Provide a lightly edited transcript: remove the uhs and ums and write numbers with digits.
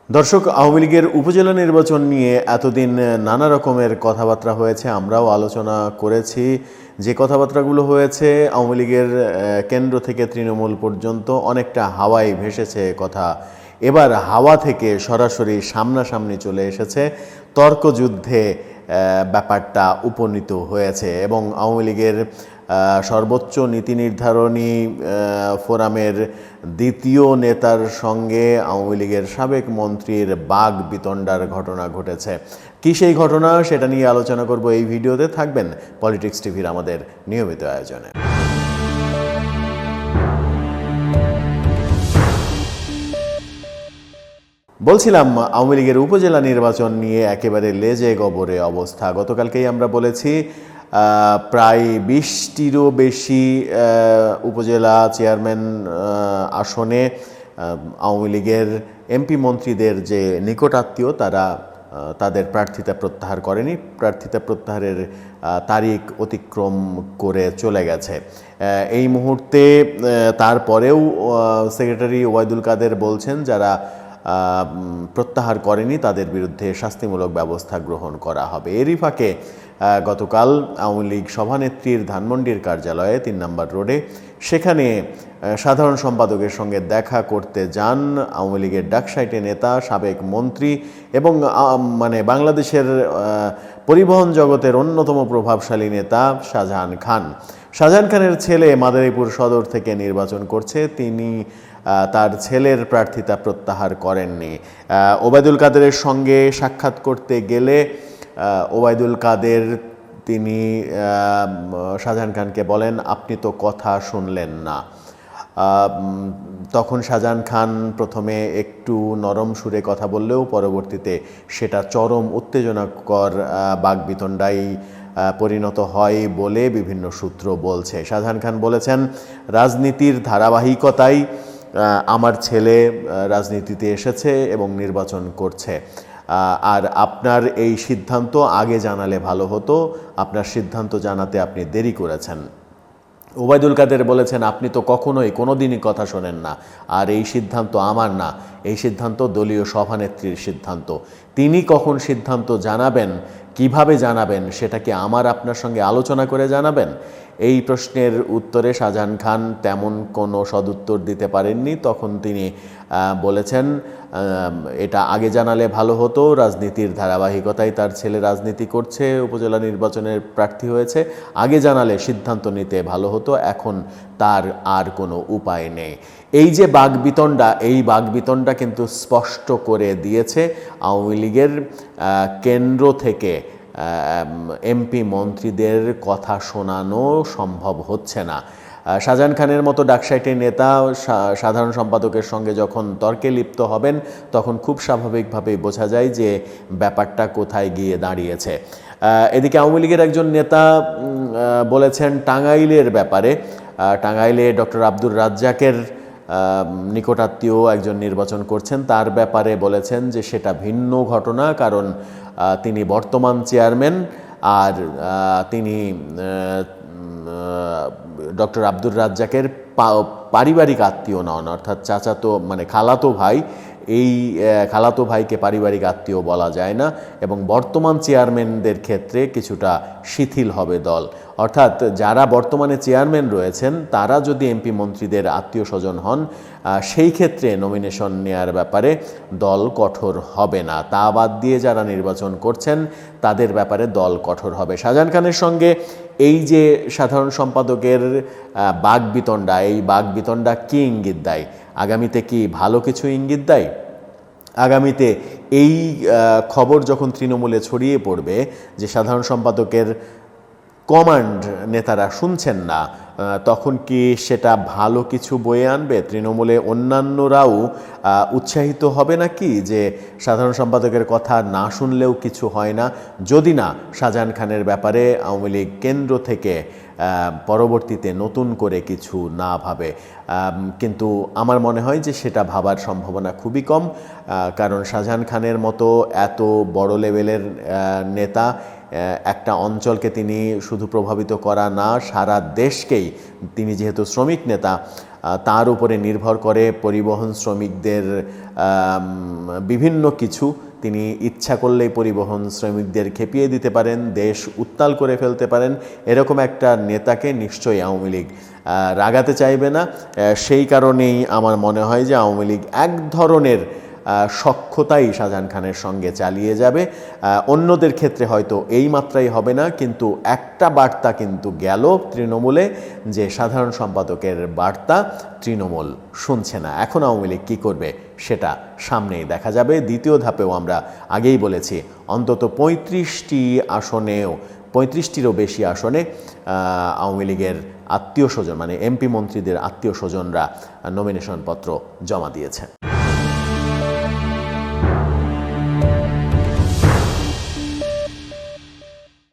দর্শক, আওয়ামী লীগের উপজেলা নির্বাচন নিয়ে এতদিন নানা রকমের কথাবার্তা হয়েছে, আমরাও আলোচনা করেছি। যে কথাবার্তাগুলো হয়েছে আওয়ামী লীগের কেন্দ্র থেকে তৃণমূল পর্যন্ত অনেকটা হাওয়ায় ভেসেছে কথা। এবার হাওয়া থেকে সরাসরি সামনাসামনি চলে এসেছে, তর্কযুদ্ধে ব্যাপারটা উপনীত হয়েছে এবং আওয়ামী লীগের সর্বোচ্চ নীতি নির্ধারণী ফোরামের দ্বিতীয় নেতার সঙ্গে আওয়ামী লীগের সাবেক মন্ত্রীর বাগ বিতণ্ডার ঘটনা ঘটেছে। কী সেই ঘটনা, সেটা নিয়ে আলোচনা করব এই ভিডিওতে। থাকবেন পলিটিক্স টিভির আমাদের নিয়মিত আয়োজনে। বলছিলাম, আওয়ামী লীগের উপজেলা নির্বাচন নিয়ে একেবারে লেজে গবরে অবস্থা। গতকালকেই আমরা বলেছি প্রায় 20টিরও বেশি উপজেলা চেয়ারম্যান আসনে আওয়ামী লীগের এমপি মন্ত্রীদের যে নিকটাত্মীয় তারা তাদের প্রার্থিতা প্রত্যাহার করেনি। প্রার্থিতা প্রত্যাহারের তারিখ অতিক্রম করে চলে গেছে। এই মুহূর্তে তারপরেও সেক্রেটারি ওবায়দুল কাদের বলছেন যারা প্রত্যাহার করেনি তাদের বিরুদ্ধে শাস্তিমূলক ব্যবস্থা গ্রহণ করা হবে। এরই ফাঁকে গতকাল আওয়ামী লীগ সভানেত্রীর ধানমন্ডির কার্যালয়ে 3 নম্বর রোডে, সেখানে সাধারণ সম্পাদকের সঙ্গে দেখা করতে যান আওয়ামী লীগের ডাকসাইটে নেতা, সাবেক মন্ত্রী এবং বাংলাদেশের পরিবহন জগতের অন্যতম প্রভাবশালী নেতা শাহজাহান খান। শাহজাহান খানের ছেলে মাদারীপুর সদর থেকে নির্বাচন করছে, তিনি তার ছেলের প্রার্থিতা প্রত্যাহার করেননি। ওবায়দুল কাদেরের সঙ্গে সাক্ষাৎ করতে গেলে ওবায়দুল কাদের তিনি শাহজাহান খানকে বলেন, আপনি তো কথা শুনলেন না। তখন শাহজাহান খান প্রথমে একটু নরম সুরে কথা বললেও পরবর্তীতে সেটা চরম উত্তেজনাকর বাকবিতণ্ডায় পরিণত হয় বলে বিভিন্ন সূত্র বলছে। শাহজাহান খান বলেছেন, রাজনীতির ধারাবাহিকতায় আমার ছেলে রাজনীতিতে এসেছে এবং নির্বাচন করছে, আর আপনার এই সিদ্ধান্ত আগে জানালে ভালো হতো, আপনার সিদ্ধান্ত জানাতে আপনি দেরি করেছেন। ওবায়দুল কাদের বলেছেন, আপনি তো কখনোই কোনোদিনই কথা শোনেন না, আর এই সিদ্ধান্ত আমার না, এই সিদ্ধান্ত দলীয় সভানেত্রীর সিদ্ধান্ত। তিনি কখন সিদ্ধান্ত জানাবেন, কিভাবে জানাবেন, সেটা কি আমার আপনার সঙ্গে আলোচনা করে জানাবেন? এই প্রশ্নের উত্তরে শাহজাহান খান তেমন কোনো সদুত্তর দিতে পারেননি। তখন তিনি বলেছেন, এটা আগে জানালে ভালো হতো, রাজনীতির ধারাবাহিকতায় তার ছেলে রাজনীতি করছে, উপজেলা নির্বাচনের প্রার্থী হয়েছে, আগে জানালে সিদ্ধান্ত নিতে ভালো হতো, এখন তার আর কোনো উপায় নেই। এই যে বাকবিতণ্ডা, এই বাকবিতণ্ডা কিন্তু স্পষ্ট করে দিয়েছে আওয়ামী লীগের কেন্দ্র থেকে এমপি মন্ত্রীদের কথা শোনানো সম্ভব হচ্ছে না। শাহজাহান খানের মতো ডাকসাইটের নেতা সাধারণ সম্পাদকের সঙ্গে যখন তর্কে লিপ্ত হবেন, তখন খুব স্বাভাবিকভাবেই বোঝা যায় যে ব্যাপারটা কোথায় গিয়ে দাঁড়িয়েছে। এদিকে আওয়ামী লীগের একজন নেতা বলেছেন টাঙ্গাইলের ব্যাপারে, টাঙ্গাইলে ডক্টর আব্দুর রাজ্জাকের নিকটাত্মীয় একজন নির্বাচন করছেন, তার ব্যাপারে বলেছেন যে সেটা ভিন্ন ঘটনা, কারণ তিনি বর্তমান চেয়ারম্যান, আর তিনি ডক্টর আব্দুর রাজ্জাকের পারিবারিক আত্মীয় নন, অর্থাৎ চাচাতো খালাতো ভাই। এই খালাতো ভাইকে পারিবারিক আত্মীয় বলা যায় না, এবং বর্তমান চেয়ারম্যানদের ক্ষেত্রে কিছুটা শিথিল হবে দল। অর্থাৎ যারা বর্তমানে চেয়ারম্যান রয়েছেন তারা যদি এমপি মন্ত্রীদের আত্মীয় স্বজন হন, সেই ক্ষেত্রে নমিনেশন নেওয়ার ব্যাপারে দল কঠোর হবে না। তা বাদ দিয়ে যারা নির্বাচন করছেন তাদের ব্যাপারে দল কঠোর হবে। শাহজাহান খানের সঙ্গে এই যে সাধারণ সম্পাদকের বাকবিতণ্ডা, এই বাকবিতণ্ডা কী ইঙ্গিত দেয়? আগামীতে কি ভালো কিছু ইঙ্গিত দেয়? আগামীতে এই খবর যখন তৃণমূলে ছড়িয়ে পড়বে যে সাধারণ সম্পাদকের কমান্ড নেতারা শুনছেন না, তখন কি সেটা ভালো কিছু বয়ে আনবে? তৃণমূলে অন্যান্যরাও উৎসাহিত হবে নাকি যে সাধারণ সম্পাদকের কথা না শুনলেও কিছু হয় না, যদি না শাহজাহান খানের ব্যাপারে আওয়ামী লীগ কেন্দ্র থেকে পরবর্তীতে নতুন করে কিছু না ভাবে? কিন্তু আমার মনে হয় যে সেটা ভাবার সম্ভাবনা খুবই কম, কারণ শাহজাহান খানের মতো এত বড় লেভেলের নেতা একটা অঞ্চলকে তিনি শুধু প্রভাবিত করা না, সারা দেশকেই, তিনি যেহেতু শ্রমিক নেতা, তার উপরে নির্ভর করে পরিবহন শ্রমিকদের বিভিন্ন কিছু। তিনি ইচ্ছা করলেই পরিবহন শ্রমিকদের খেপিয়ে দিতে পারেন, দেশ উত্তাল করে ফেলতে পারেন। এরকম একটা নেতাকে নিশ্চয়ই আওয়ামী লীগ রাগাতে চাইবে না। সেই কারণেই আমার মনে হয় যে আওয়ামী লীগ এক ধরনের সখ্যতাই শাহজাহান খানের সঙ্গে চালিয়ে যাবে। অন্যদের ক্ষেত্রে হয়তো এই মাত্রাই হবে না, কিন্তু একটা বার্তা কিন্তু গেল তৃণমূলে, যে সাধারণ সম্পাদকের বার্তা তৃণমূল শুনছে না। এখন আওয়ামী লীগ কী করবে সেটা সামনেই দেখা যাবে। দ্বিতীয় ধাপেও আমরা আগেই বলেছি অন্তত 35টিরও বেশি আসনে আওয়ামী লীগের আত্মীয় স্বজন মানে এমপি মন্ত্রীদের আত্মীয় স্বজনরা নমিনেশন পত্র জমা দিয়েছে।